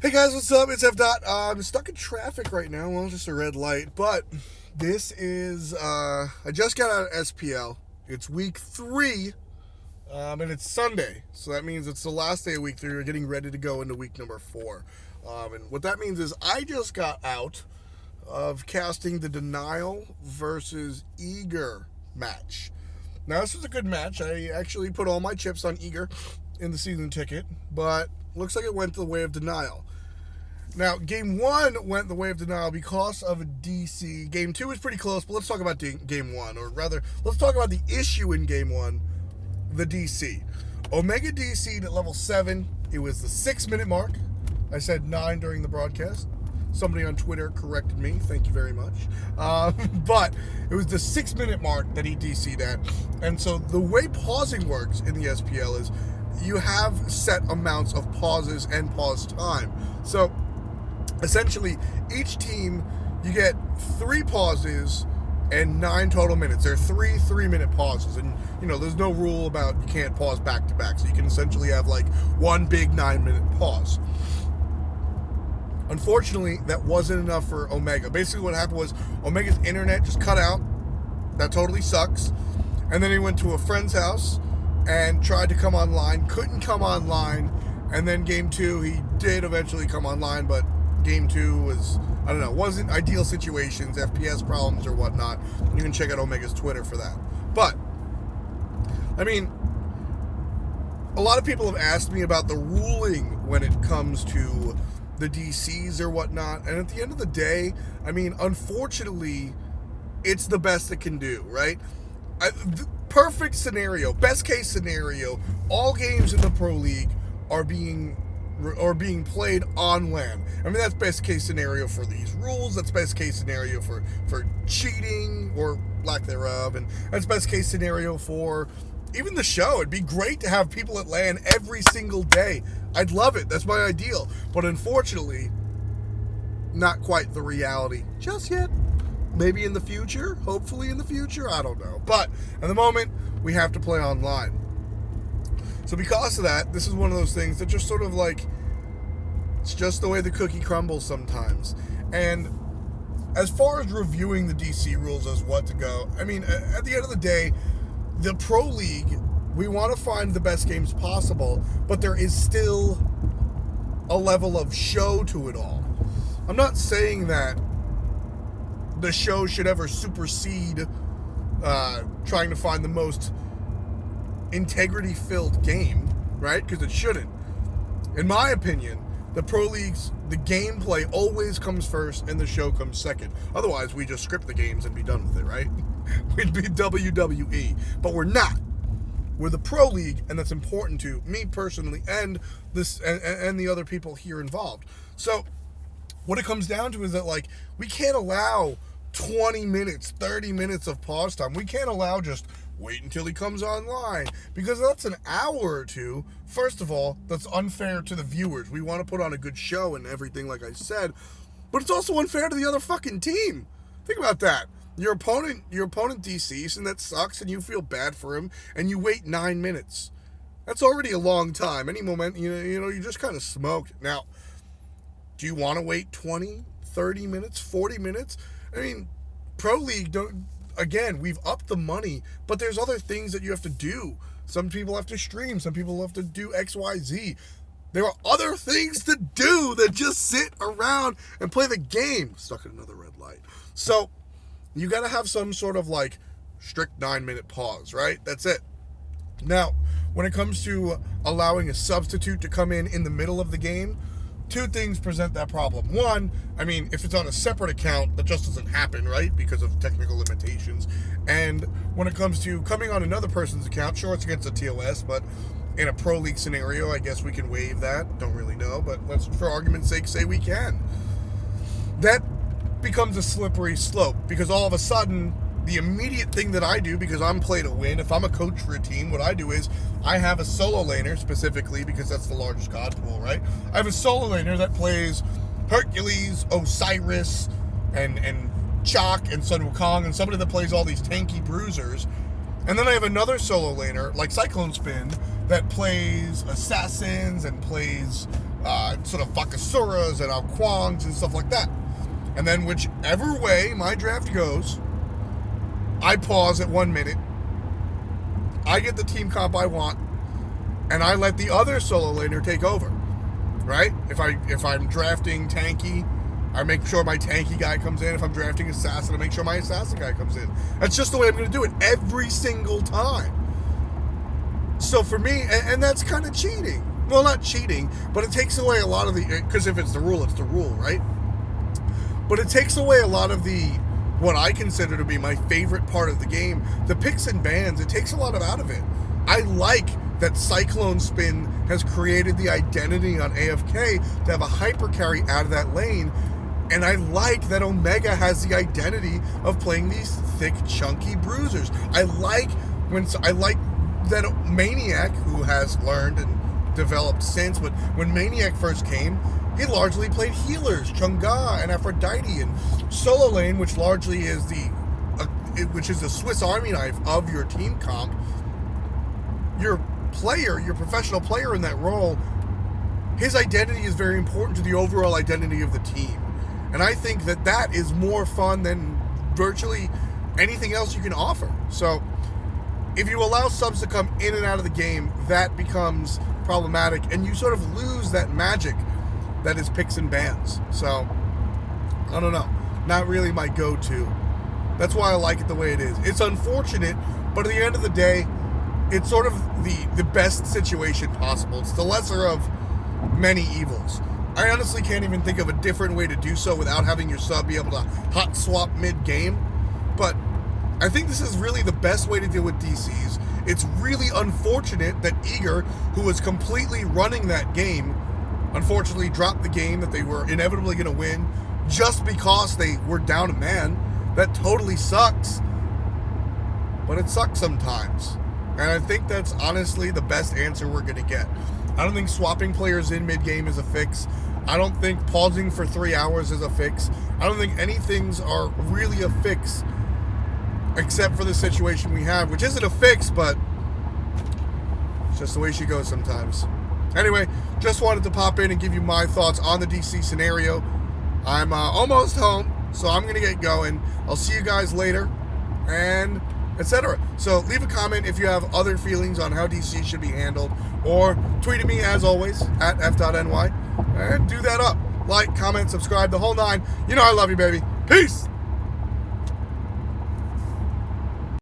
Hey guys, what's up? It's F. Dot. I'm stuck in traffic right now. Well, just a red light. But this is, I just got out of SPL. It's week 3, and it's Sunday. So that means it's the last day of week 3. We're getting ready to go into week number 4. And what that means is I just got out of casting the Denial versus Eager match. Now, this was a good match. I actually put all my chips on Eager in the season ticket, but looks like it went the way of Denial. Now, Game 1 went the way of Denial because of a DC. Game 2 was pretty close, but let's talk about Game 1. Or rather, let's talk about the issue in Game 1, the DC. Omega DC'd at level 7. It was the 6-minute mark. I said 9 during the broadcast. Somebody on Twitter corrected me. Thank you very much. But it was the 6-minute mark that he DC'd at. And so the way pausing works in the SPL is you have set amounts of pauses and pause time. So essentially, each team, you get 3 pauses and 9 total minutes. There are 3 3-minute pauses. And, there's no rule about you can't pause back to back. So you can essentially have like one big 9-minute pause. Unfortunately, that wasn't enough for Omega. Basically, what happened was Omega's internet just cut out. That totally sucks. And then he went to a friend's house and tried to come online. Couldn't come online. And then Game 2, he did eventually come online, but Game 2 was, wasn't ideal situations, FPS problems or whatnot. You can check out Omega's Twitter for that. But, a lot of people have asked me about the ruling when it comes to the DCs or whatnot. And at the end of the day, unfortunately, it's the best it can do, right? Perfect scenario, best case scenario, all games in the Pro League are being played on LAN. That's best case scenario for these rules. That's best case scenario for cheating or lack thereof. And that's best case scenario for even the show. It'd be great to have people at LAN every single day. I'd love it. That's my ideal. But unfortunately, not quite the reality just yet. Maybe in the future. Hopefully in the future. I don't know. But at the moment, we have to play online. So because of that, this is one of those things that just sort of like, it's just the way the cookie crumbles sometimes. And as far as reviewing the DC rules as what to go, at the end of the day, the Pro League, we want to find the best games possible, but there is still a level of show to it all. I'm not saying that the show should ever supersede trying to find the most integrity-filled game, right? Because it shouldn't. In my opinion, the Pro Leagues, the gameplay always comes first and the show comes second. Otherwise, we just script the games and be done with it, right? We'd be WWE. But we're not. We're the Pro League, and that's important to me personally and the other people here involved. So what it comes down to is that, like, we can't allow 20 minutes, 30 minutes of pause time. We can't allow just wait until he comes online, because that's an hour or two. First of all, that's unfair to the viewers. We want to put on a good show and everything, like I said, but it's also unfair to the other fucking team. Think about that. Your opponent DCs, and that sucks, and you feel bad for him, and you wait 9 minutes. That's already a long time. Any moment, you just kind of smoked. Now, do you want to wait 20, 30 minutes, 40 minutes? Pro League, again, we've upped the money, but there's other things that you have to do. Some people have to stream. Some people have to do X, Y, Z. There are other things to do than just sit around and play the game. Stuck in another red light. So you got to have some sort of like strict 9-minute pause, right? That's it. Now, when it comes to allowing a substitute to come in the middle of the game, 2 things present that problem. One, if it's on a separate account, that just doesn't happen, right? Because of technical limitations. And when it comes to coming on another person's account, sure, it's against a TOS, but in a Pro League scenario, I guess we can waive that. Don't really know, but let's, for argument's sake, say we can. That becomes a slippery slope, because all of a sudden, the immediate thing that I do, because I'm play to win, if I'm a coach for a team, what I do is I have a solo laner, specifically because that's the largest god pool, right? I have a solo laner that plays Hercules, Osiris, and Chaac and Sun Wukong, and somebody that plays all these tanky bruisers. And then I have another solo laner, like Cyclone Spin, that plays assassins and plays sort of Vakasuras and Alquangs and stuff like that. And then whichever way my draft goes, I pause at 1 minute. I get the team comp I want, and I let the other solo laner take over. Right? If I'm drafting tanky, I make sure my tanky guy comes in. If I'm drafting assassin, I make sure my assassin guy comes in. That's just the way I'm going to do it every single time. So for me, and that's kind of cheating. Well, not cheating, but it takes away a lot of the, because if it's the rule, right? But it takes away a lot of the, what I consider to be my favorite part of the game, the picks and bans. It takes a lot out of it. I like that Cyclone Spin has created the identity on AFK to have a hyper carry out of that lane. And I like that Omega has the identity of playing these thick, chunky bruisers. I like that Maniac, who has learned and developed since, but when Maniac first came, he largely played healers, Chang'e and Aphrodite, and solo lane, which largely is which is the Swiss Army knife of your team comp. Your professional player in that role, his identity is very important to the overall identity of the team. And I think that is more fun than virtually anything else you can offer. So if you allow subs to come in and out of the game, that becomes problematic, and you sort of lose that magic that is picks and bans. So I don't know. Not really my go-to. That's why I like it the way it is. It's unfortunate, but at the end of the day, it's sort of the best situation possible. It's the lesser of many evils. I honestly can't even think of a different way to do so without having your sub be able to hot swap mid-game. But I think this is really the best way to deal with DCs. It's really unfortunate that Eager, who was completely running that game, unfortunately dropped the game that they were inevitably going to win just because they were down a man. That totally sucks. But it sucks sometimes. And I think that's honestly the best answer we're going to get. I don't think swapping players in mid-game is a fix. I don't think pausing for 3 hours is a fix. I don't think any things are really a fix except for the situation we have, which isn't a fix, but it's just the way she goes sometimes. Anyway, just wanted to pop in and give you my thoughts on the DC scenario. I'm almost home, so I'm going to get going. I'll see you guys later, and etc. So leave a comment if you have other feelings on how DC should be handled, or tweet at me as always at f.ny, and do that up. Like, comment, subscribe, the whole nine. You know I love you, baby. Peace!